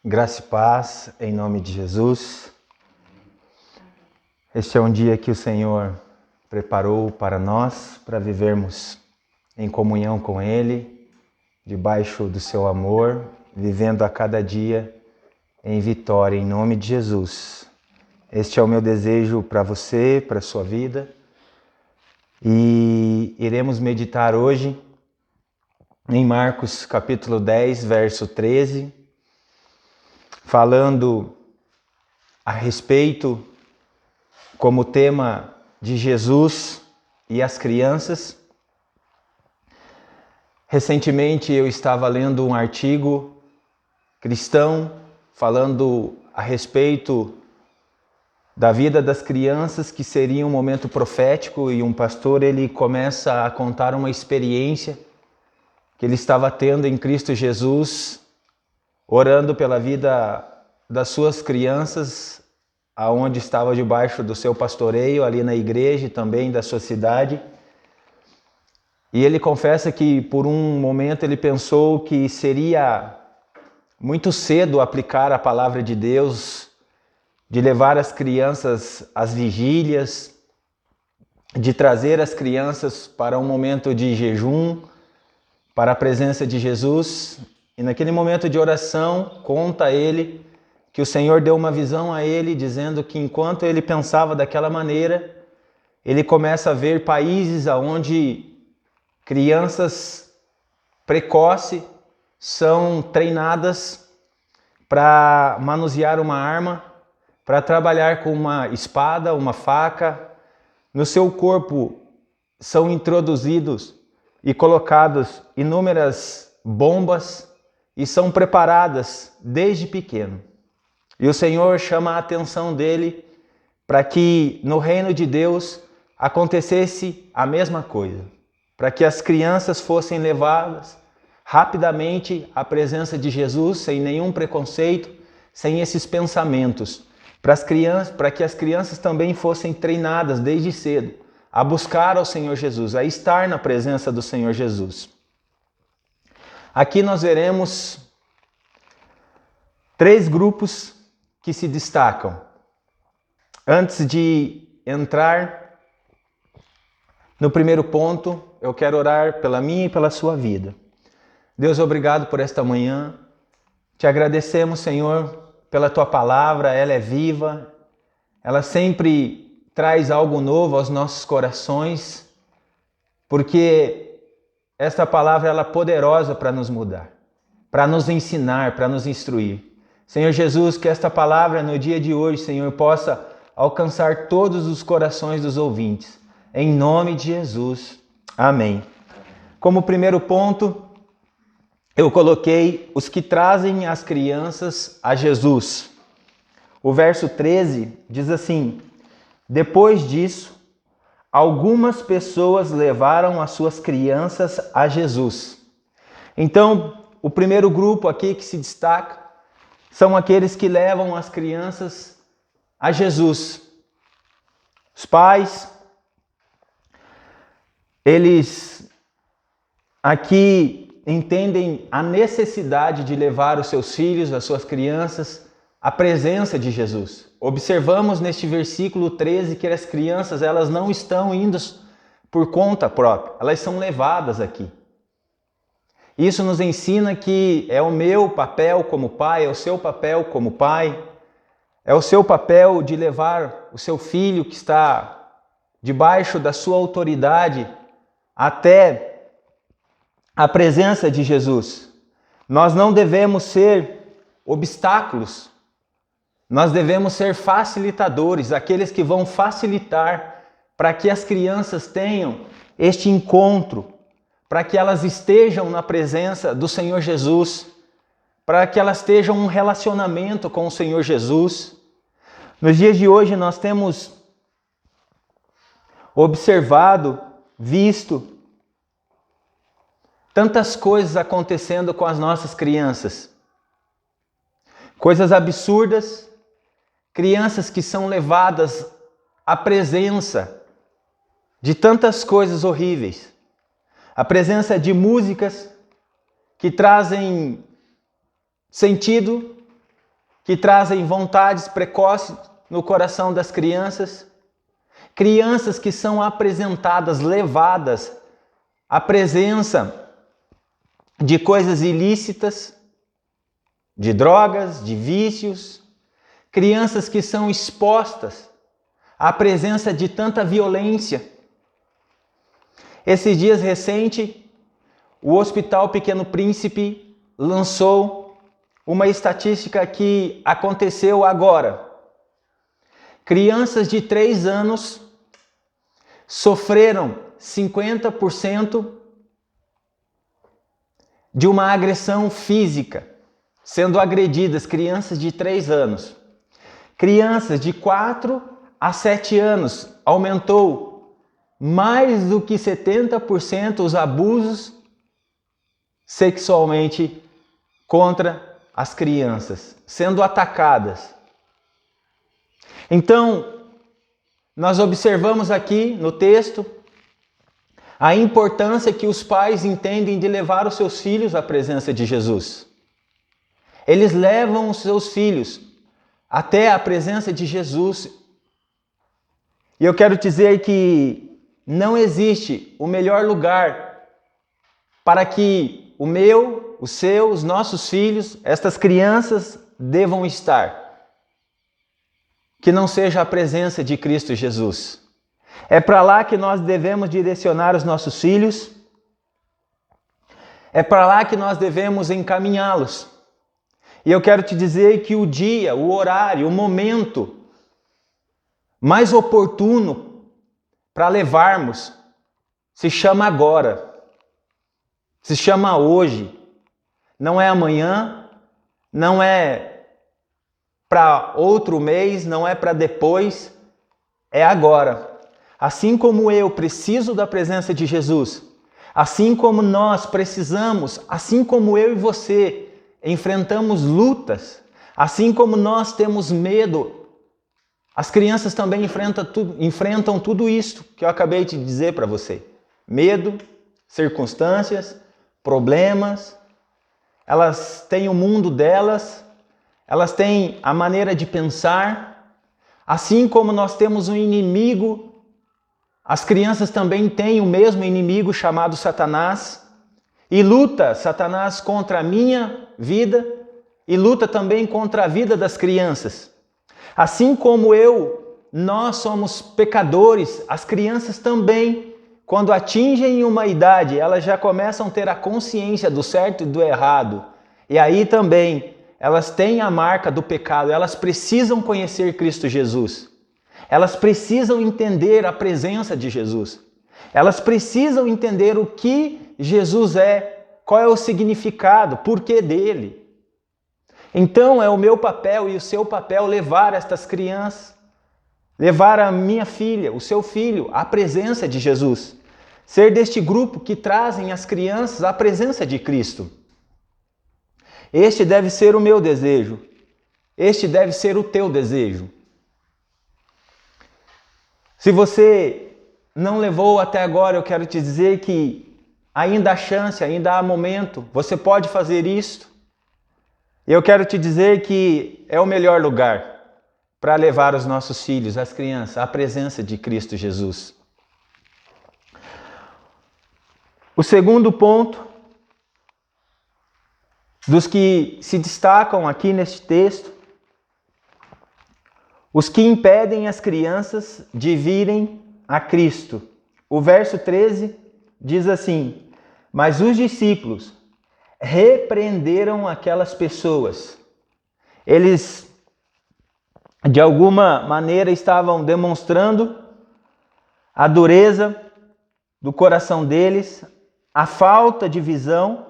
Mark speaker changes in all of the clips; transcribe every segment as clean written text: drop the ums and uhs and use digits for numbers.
Speaker 1: Graça e paz, em nome de Jesus. Este é um dia que o Senhor preparou para nós, para vivermos em comunhão com Ele, debaixo do seu amor, vivendo a cada dia em vitória, em nome de Jesus. Este é o meu desejo para você, para a sua vida. E iremos meditar hoje em Marcos capítulo 10, verso 13, falando a respeito como tema de Jesus e as crianças. Recentemente eu estava lendo um artigo cristão falando a respeito da vida das crianças, que seria um momento profético, e um pastor ele começa a contar uma experiência que ele estava tendo em Cristo Jesus, orando pela vida das suas crianças, aonde estava debaixo do seu pastoreio, ali na igreja e também da sua cidade. E ele confessa que por um momento ele pensou que seria muito cedo aplicar a palavra de Deus, de levar as crianças às vigílias, de trazer as crianças para um momento de jejum, para a presença de Jesus. E naquele momento de oração, conta ele que o Senhor deu uma visão a ele, dizendo que enquanto ele pensava daquela maneira, ele começa a ver países onde crianças precoces são treinadas para manusear uma arma, para trabalhar com uma espada, uma faca. No seu corpo são introduzidos e colocadas inúmeras bombas e são preparadas desde pequeno. E o Senhor chama a atenção dele para que no reino de Deus acontecesse a mesma coisa, para que as crianças fossem levadas rapidamente à presença de Jesus, sem nenhum preconceito, sem esses pensamentos, para que as crianças também fossem treinadas desde cedo a buscar ao Senhor Jesus, a estar na presença do Senhor Jesus. Aqui nós veremos 3 grupos que se destacam. Antes de entrar no primeiro ponto, eu quero orar pela minha e pela sua vida. Deus, obrigado por esta manhã. Te agradecemos, Senhor, pela Tua palavra. Ela é viva, ela sempre traz algo novo aos nossos corações, porque esta palavra ela é poderosa para nos mudar, para nos ensinar, para nos instruir. Senhor Jesus, que esta palavra no dia de hoje, Senhor, possa alcançar todos os corações dos ouvintes. Em nome de Jesus. Amém. Como primeiro ponto, eu coloquei os que trazem as crianças a Jesus. O verso 13 diz assim: depois disso, algumas pessoas levaram as suas crianças a Jesus. Então, o primeiro grupo aqui que se destaca são aqueles que levam as crianças a Jesus. Os pais, eles aqui entendem a necessidade de levar os seus filhos, as suas crianças, à presença de Jesus. Observamos neste versículo 13 que as crianças elas não estão indo por conta própria, elas são levadas aqui. Isso nos ensina que é o meu papel como pai, é o seu papel como pai, é o seu papel de levar o seu filho que está debaixo da sua autoridade até a presença de Jesus. Nós não devemos ser obstáculos, nós devemos ser facilitadores, aqueles que vão facilitar para que as crianças tenham este encontro, para que elas estejam na presença do Senhor Jesus, para que elas tenham um relacionamento com o Senhor Jesus. Nos dias de hoje nós temos observado, visto tantas coisas acontecendo com as nossas crianças. Coisas absurdas, crianças que são levadas à presença de tantas coisas horríveis. A presença de músicas que trazem sentido, que trazem vontades precoces no coração das crianças, crianças que são apresentadas, levadas à presença de coisas ilícitas, de drogas, de vícios, crianças que são expostas à presença de tanta violência. Esses dias recentes, o Hospital Pequeno Príncipe lançou uma estatística que aconteceu agora. Crianças de 3 anos sofreram 50% de uma agressão física, sendo agredidas, crianças de 3 anos. Crianças de 4 a 7 anos, aumentou mais do que 70% os abusos sexualmente contra as crianças, sendo atacadas. Então, nós observamos aqui no texto a importância que os pais entendem de levar os seus filhos à presença de Jesus. Eles levam os seus filhos até a presença de Jesus. E eu quero dizer que não existe o melhor lugar para que o meu, o seu, os nossos filhos, estas crianças devam estar, que não seja a presença de Cristo Jesus. É para lá que nós devemos direcionar os nossos filhos, é para lá que nós devemos encaminhá-los. E eu quero te dizer que o dia, o horário, o momento mais oportuno para levarmos se chama agora, se chama hoje. Não é amanhã, não é para outro mês, não é para depois, é agora. Assim como eu preciso da presença de Jesus, assim como nós precisamos, assim como eu e você enfrentamos lutas, assim como nós temos medo, as crianças também enfrentam tudo isso que eu acabei de dizer para você. Medo, circunstâncias, problemas, elas têm o mundo delas, elas têm a maneira de pensar. Assim como nós temos um inimigo, as crianças também têm o mesmo inimigo chamado Satanás. E luta Satanás contra a minha vida e luta também contra a vida das crianças. Assim como nós somos pecadores, as crianças também, quando atingem uma idade, elas já começam a ter a consciência do certo e do errado. E aí também elas têm a marca do pecado, elas precisam conhecer Cristo Jesus. Elas precisam entender a presença de Jesus. Elas precisam entender o que Jesus é, qual é o significado, porquê dele. Então é o meu papel e o seu papel levar estas crianças, levar a minha filha, o seu filho, à presença de Jesus. Ser deste grupo que trazem as crianças à presença de Cristo. Este deve ser o meu desejo. Este deve ser o teu desejo. Se você não levou até agora, eu quero te dizer que ainda há chance, ainda há momento. Você pode fazer isto. Eu quero te dizer que é o melhor lugar para levar os nossos filhos, as crianças, à presença de Cristo Jesus. O segundo ponto, dos que se destacam aqui neste texto, os que impedem as crianças de virem a Cristo. O verso 13 diz assim: mas os discípulos repreenderam aquelas pessoas. Eles, de alguma maneira, estavam demonstrando a dureza do coração deles, a falta de visão,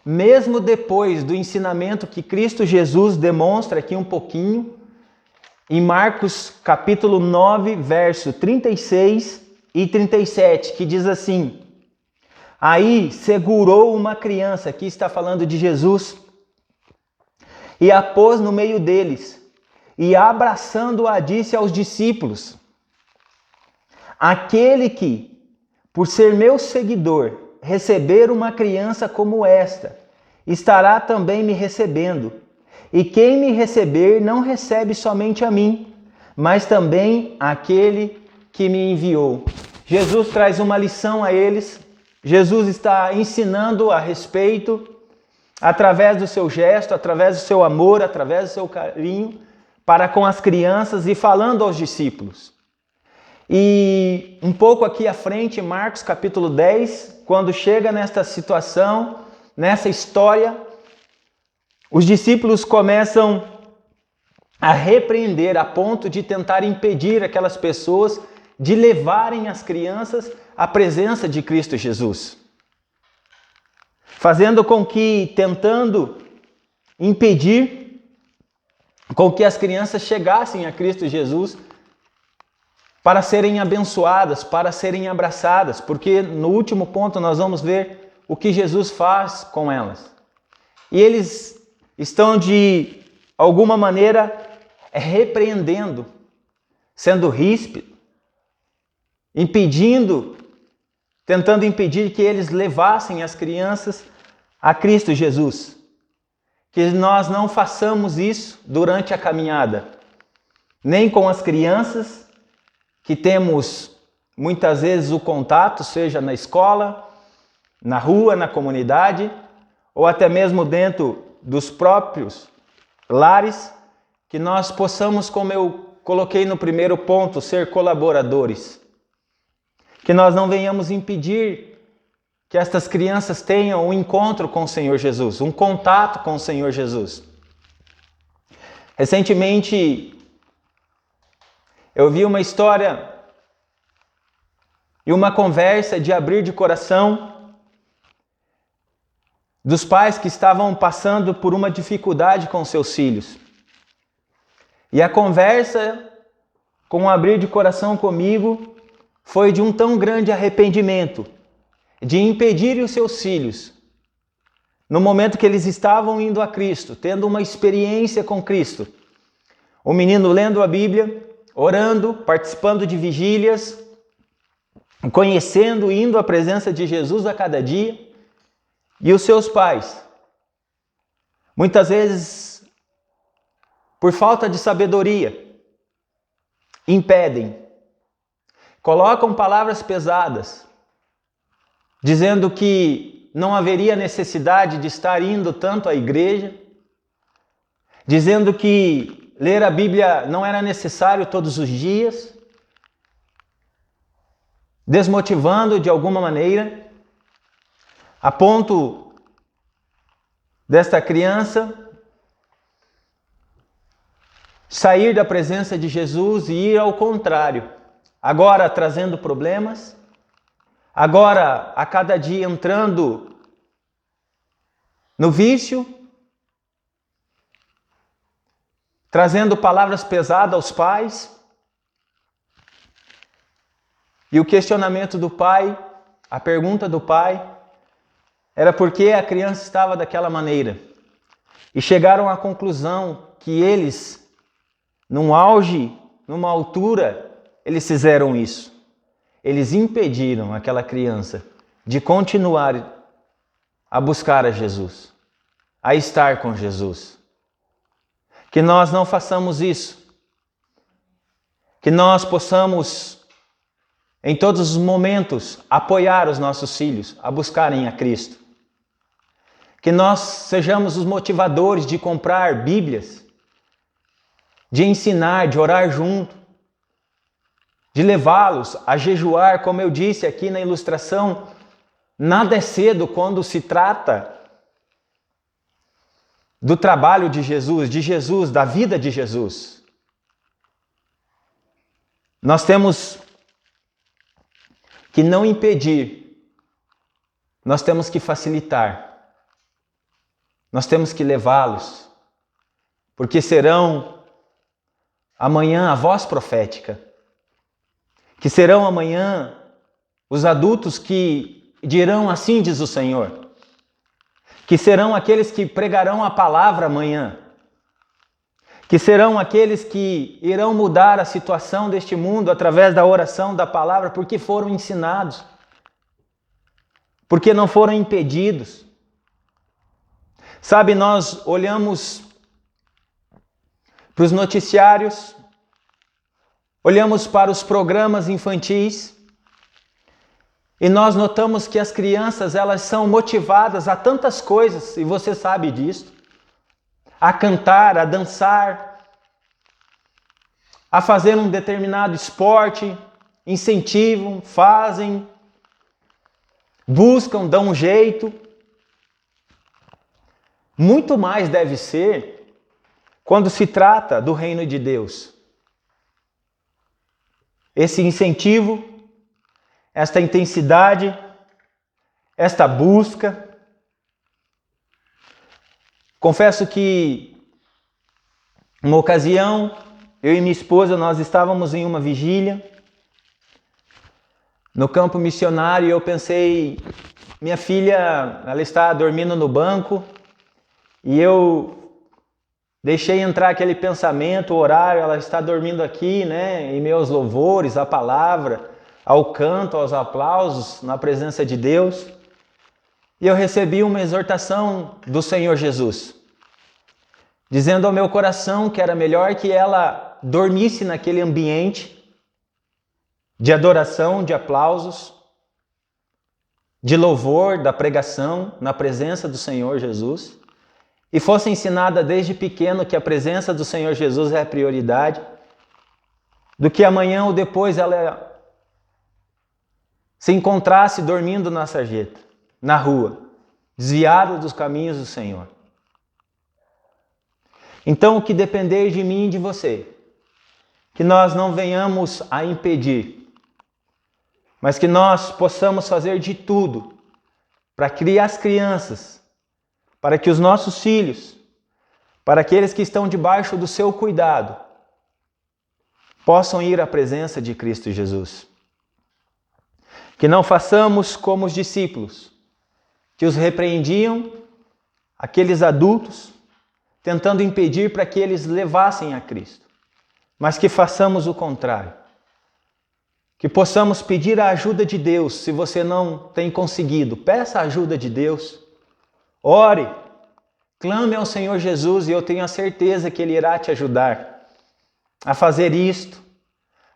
Speaker 1: mesmo depois do ensinamento que Cristo Jesus demonstra aqui um pouquinho, em Marcos capítulo 9, verso 36 e 37, que diz assim: aí segurou uma criança, aqui está falando de Jesus, e a pôs no meio deles, e abraçando-a disse aos discípulos: aquele que, por ser meu seguidor, receber uma criança como esta, estará também me recebendo. E quem me receber não recebe somente a mim, mas também aquele que me enviou. Jesus traz uma lição a eles. Jesus está ensinando a respeito, através do seu gesto, através do seu amor, através do seu carinho, para com as crianças e falando aos discípulos. E um pouco aqui à frente, Marcos capítulo 10, quando chega nesta situação, nessa história, os discípulos começam a repreender a ponto de tentar impedir aquelas pessoas de levarem as crianças à presença de Cristo Jesus. Fazendo com que, tentando impedir com que as crianças chegassem a Cristo Jesus para serem abençoadas, para serem abraçadas, porque no último ponto nós vamos ver o que Jesus faz com elas. E eles estão de alguma maneira repreendendo, sendo ríspidos, tentando impedir que eles levassem as crianças a Cristo Jesus. Que nós não façamos isso durante a caminhada, nem com as crianças que temos muitas vezes o contato, seja na escola, na rua, na comunidade, ou até mesmo dentro dos próprios lares, que nós possamos, como eu coloquei no primeiro ponto, ser colaboradores. Que nós não venhamos impedir que estas crianças tenham um encontro com o Senhor Jesus, um contato com o Senhor Jesus. Recentemente, eu vi uma história e uma conversa de abrir de coração dos pais que estavam passando por uma dificuldade com seus filhos. E a conversa com o abrir de coração comigo foi de um tão grande arrependimento, de impedir os seus filhos, no momento que eles estavam indo a Cristo, tendo uma experiência com Cristo. O menino lendo a Bíblia, orando, participando de vigílias, conhecendo, indo à presença de Jesus a cada dia, e os seus pais, muitas vezes, por falta de sabedoria, impedem, colocam palavras pesadas, dizendo que não haveria necessidade de estar indo tanto à igreja, dizendo que ler a Bíblia não era necessário todos os dias, desmotivando de alguma maneira, a ponto desta criança sair da presença de Jesus e ir ao contrário, agora trazendo problemas, agora a cada dia entrando no vício, trazendo palavras pesadas aos pais. E o questionamento do pai, a pergunta do pai, era por que a criança estava daquela maneira. E chegaram à conclusão que eles, num auge, numa altura, eles fizeram isso. Eles impediram aquela criança de continuar a buscar a Jesus, a estar com Jesus. Que nós não façamos isso. Que nós possamos, em todos os momentos, apoiar os nossos filhos a buscarem a Cristo. Que nós sejamos os motivadores de comprar Bíblias, de ensinar, de orar junto, de levá-los a jejuar, como eu disse aqui na ilustração, nada é cedo quando se trata do trabalho de Jesus, da vida de Jesus. Nós temos que não impedir, nós temos que facilitar, nós temos que levá-los, porque serão amanhã a voz profética, que serão amanhã os adultos que dirão assim diz o Senhor, que serão aqueles que pregarão a palavra amanhã, que serão aqueles que irão mudar a situação deste mundo através da oração, da palavra, porque foram ensinados, porque não foram impedidos. Sabe, nós olhamos para os noticiários, olhamos para os programas infantis e nós notamos que as crianças, elas são motivadas a tantas coisas, e você sabe disso, a cantar, a dançar, a fazer um determinado esporte, incentivam, fazem, buscam, dão um jeito. Muito mais deve ser quando se trata do reino de Deus. Esse incentivo, esta intensidade, esta busca. Confesso que, uma ocasião, eu e minha esposa, nós estávamos em uma vigília no campo missionário e eu pensei, minha filha, ela está dormindo no banco e eu deixei entrar aquele pensamento, o horário, ela está dormindo aqui, né, em meus louvores, à palavra, ao canto, aos aplausos, na presença de Deus. E eu recebi uma exortação do Senhor Jesus, dizendo ao meu coração que era melhor que ela dormisse naquele ambiente de adoração, de aplausos, de louvor, da pregação, na presença do Senhor Jesus, e fosse ensinada desde pequeno que a presença do Senhor Jesus é a prioridade, do que amanhã ou depois ela se encontrasse dormindo na sarjeta, na rua, desviada dos caminhos do Senhor. Então, o que depender de mim e de você, que nós não venhamos a impedir, mas que nós possamos fazer de tudo para criar as crianças, para que os nossos filhos, para aqueles que estão debaixo do seu cuidado, possam ir à presença de Cristo Jesus. Que não façamos como os discípulos, que os repreendiam, aqueles adultos, tentando impedir para que eles levassem a Cristo, mas que façamos o contrário. Que possamos pedir a ajuda de Deus. Se você não tem conseguido, peça a ajuda de Deus. Ore, clame ao Senhor Jesus e eu tenho a certeza que Ele irá te ajudar a fazer isto,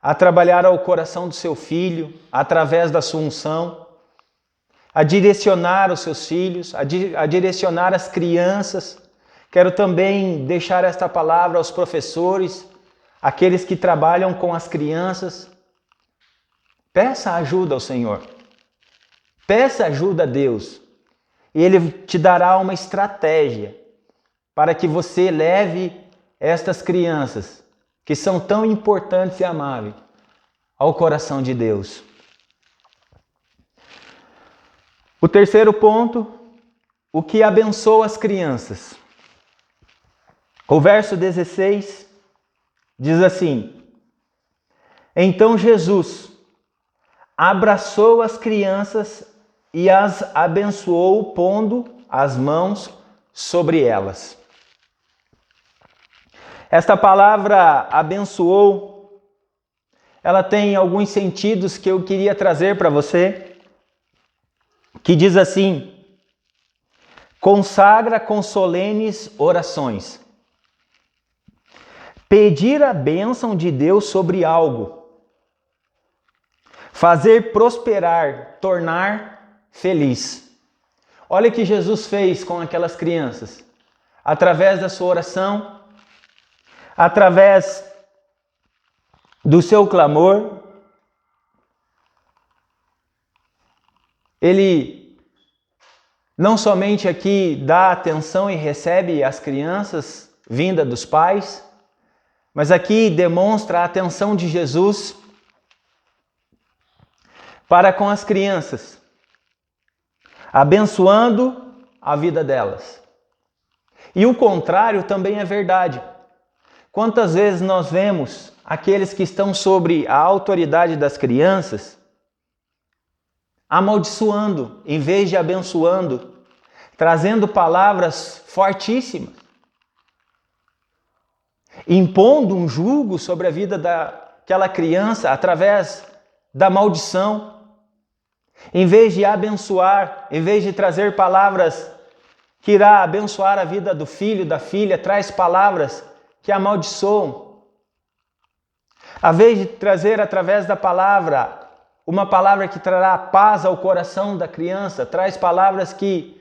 Speaker 1: a trabalhar ao coração do seu filho, através da sua unção, a direcionar os seus filhos, a direcionar as crianças. Quero também deixar esta palavra aos professores, aqueles que trabalham com as crianças. Peça ajuda ao Senhor. Peça ajuda a Deus. E Ele te dará uma estratégia para que você leve estas crianças, que são tão importantes e amáveis, ao coração de Deus. O terceiro ponto, o que abençoa as crianças. O verso 16 diz assim: Então Jesus abraçou as crianças e as abençoou, pondo as mãos sobre elas. Esta palavra abençoou, ela tem alguns sentidos que eu queria trazer para você, que diz assim: consagra com solenes orações. Pedir a bênção de Deus sobre algo. Fazer prosperar, tornar feliz. Olha o que Jesus fez com aquelas crianças. Através da sua oração, através do seu clamor, Ele não somente aqui dá atenção e recebe as crianças vinda dos pais, mas aqui demonstra a atenção de Jesus para com as crianças, abençoando a vida delas. E o contrário também é verdade. Quantas vezes nós vemos aqueles que estão sobre a autoridade das crianças amaldiçoando, em vez de abençoando, trazendo palavras fortíssimas, impondo um jugo sobre a vida daquela criança através da maldição. Em vez de abençoar, em vez de trazer palavras que irá abençoar a vida do filho, da filha, traz palavras que amaldiçoam. A vez de trazer através da palavra, uma palavra que trará paz ao coração da criança, traz palavras que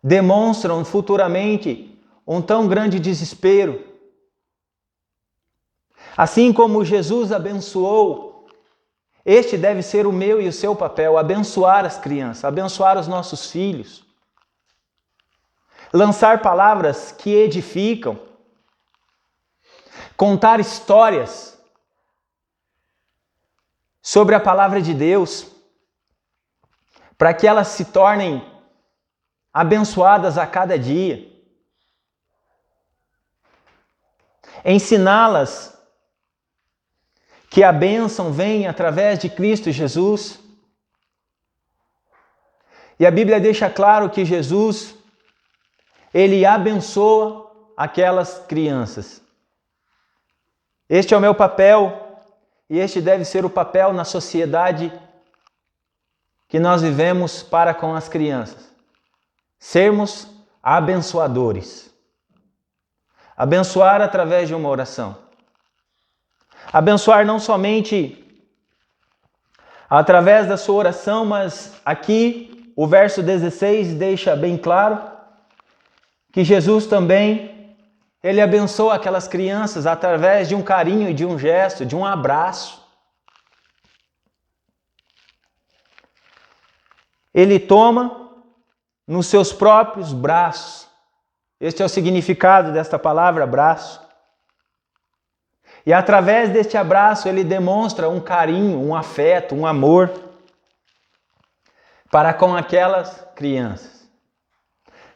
Speaker 1: demonstram futuramente um tão grande desespero. Assim como Jesus abençoou, este deve ser o meu e o seu papel, abençoar as crianças, abençoar os nossos filhos. Lançar palavras que edificam, contar histórias sobre a palavra de Deus, para que elas se tornem abençoadas a cada dia. Ensiná-las que a bênção vem através de Cristo Jesus. E a Bíblia deixa claro que Jesus, Ele abençoa aquelas crianças. Este é o meu papel e este deve ser o papel na sociedade que nós vivemos para com as crianças. Sermos abençoadores. Abençoar através de uma oração. Abençoar não somente através da sua oração, mas aqui o verso 16 deixa bem claro que Jesus também, Ele abençoa aquelas crianças através de um carinho, de um gesto, de um abraço. Ele toma nos seus próprios braços. Este é o significado desta palavra, abraço. E através deste abraço ele demonstra um carinho, um afeto, um amor para com aquelas crianças.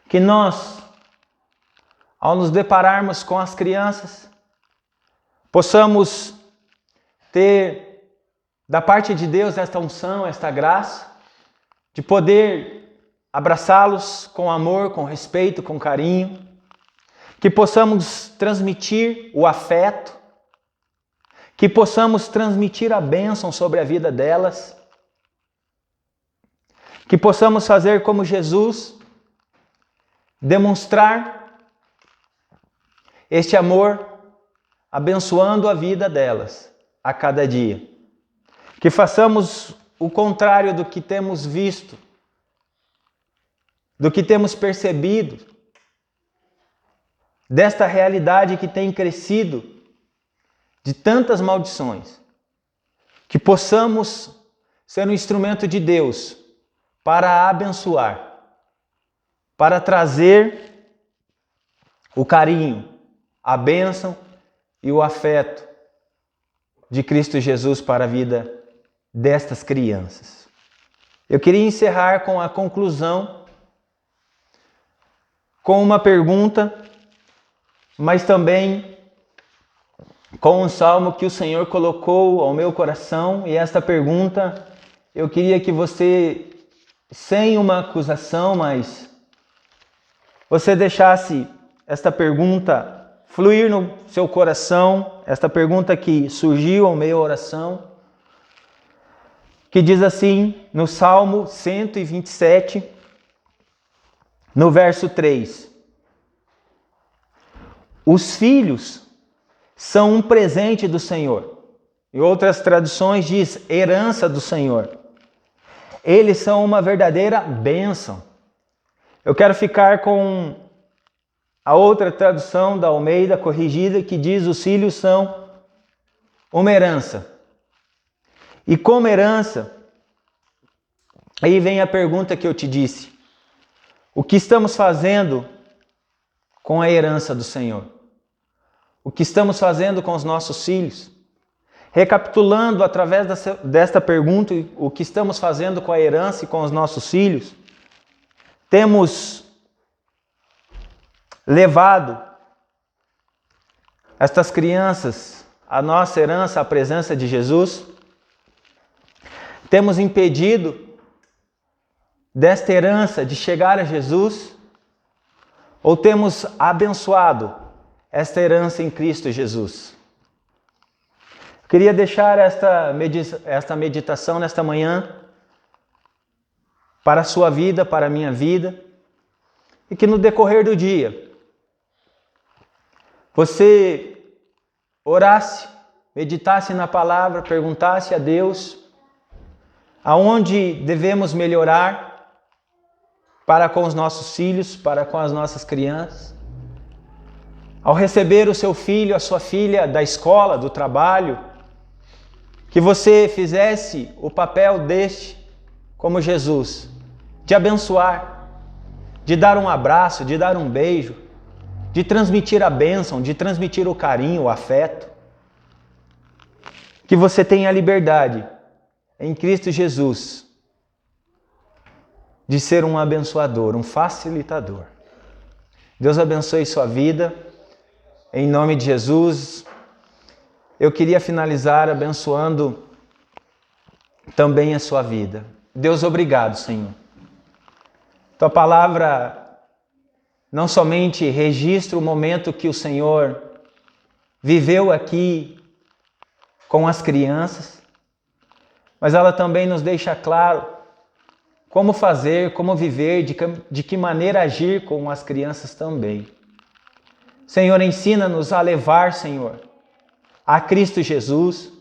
Speaker 1: Que nós, ao nos depararmos com as crianças, possamos ter da parte de Deus esta unção, esta graça, de poder abraçá-los com amor, com respeito, com carinho, que possamos transmitir o afeto, que possamos transmitir a bênção sobre a vida delas, que possamos fazer como Jesus, demonstrar este amor, abençoando a vida delas a cada dia. Que façamos o contrário do que temos visto, do que temos percebido, desta realidade que tem crescido, de tantas maldições, que possamos ser um instrumento de Deus para abençoar, para trazer o carinho, a bênção e o afeto de Cristo Jesus para a vida destas crianças. Eu queria encerrar com a conclusão, com uma pergunta, mas também com um salmo que o Senhor colocou ao meu coração, e esta pergunta eu queria que você, sem uma acusação, mas você deixasse esta pergunta fluir no seu coração, esta pergunta que surgiu ao meio da oração, que diz assim, no Salmo 127, no verso 3: os filhos são um presente do Senhor. Em outras traduções diz herança do Senhor. Eles são uma verdadeira bênção. Eu quero ficar com a outra tradução da Almeida corrigida que diz os filhos são uma herança. E como herança, aí vem a pergunta que eu te disse. O que estamos fazendo com a herança do Senhor? O que estamos fazendo com os nossos filhos? Recapitulando através desta pergunta, o que estamos fazendo com a herança e com os nossos filhos, temos levado estas crianças, a nossa herança, à presença de Jesus? Temos impedido desta herança de chegar a Jesus? Ou temos abençoado esta herança em Cristo Jesus? Eu queria deixar esta meditação nesta manhã para a sua vida, para a minha vida, e que no decorrer do dia você orasse, meditasse na palavra, perguntasse a Deus aonde devemos melhorar para com os nossos filhos, para com as nossas crianças. Ao receber o seu filho, a sua filha da escola, do trabalho, que você fizesse o papel deste, como Jesus, de abençoar, de dar um abraço, de dar um beijo, de transmitir a bênção, de transmitir o carinho, o afeto. Que você tenha a liberdade, em Cristo Jesus, de ser um abençoador, um facilitador. Deus abençoe sua vida, em nome de Jesus. Eu queria finalizar abençoando também a sua vida. Deus, obrigado, Senhor. Tua palavra não somente registra o momento que o Senhor viveu aqui com as crianças, mas ela também nos deixa claro como fazer, como viver, de que maneira agir com as crianças também. Senhor, ensina-nos a levar, Senhor, a Cristo Jesus.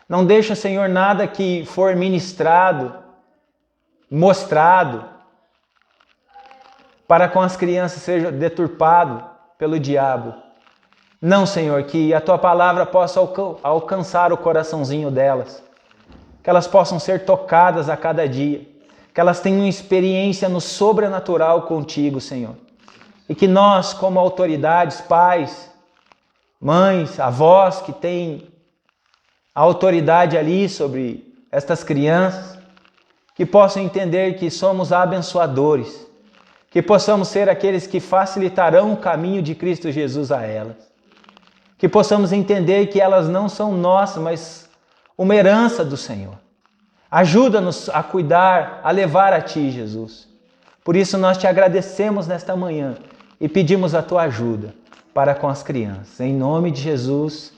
Speaker 1: Não deixa, Senhor, nada que for ministrado, mostrado, para com as crianças seja deturpado pelo diabo. Não, Senhor, que a Tua palavra possa alcançar o coraçãozinho delas, que elas possam ser tocadas a cada dia, que elas tenham experiência no sobrenatural contigo, Senhor. E que nós, como autoridades, pais, mães, avós que têm a autoridade ali sobre estas crianças, que possam entender que somos abençoadores, que possamos ser aqueles que facilitarão o caminho de Cristo Jesus a elas, que possamos entender que elas não são nossas, mas uma herança do Senhor. Ajuda-nos a cuidar, a levar a Ti, Jesus. Por isso nós Te agradecemos nesta manhã e pedimos a Tua ajuda para com as crianças. Em nome de Jesus,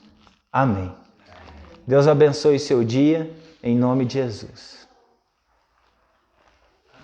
Speaker 1: amém. Deus abençoe seu dia, em nome de Jesus.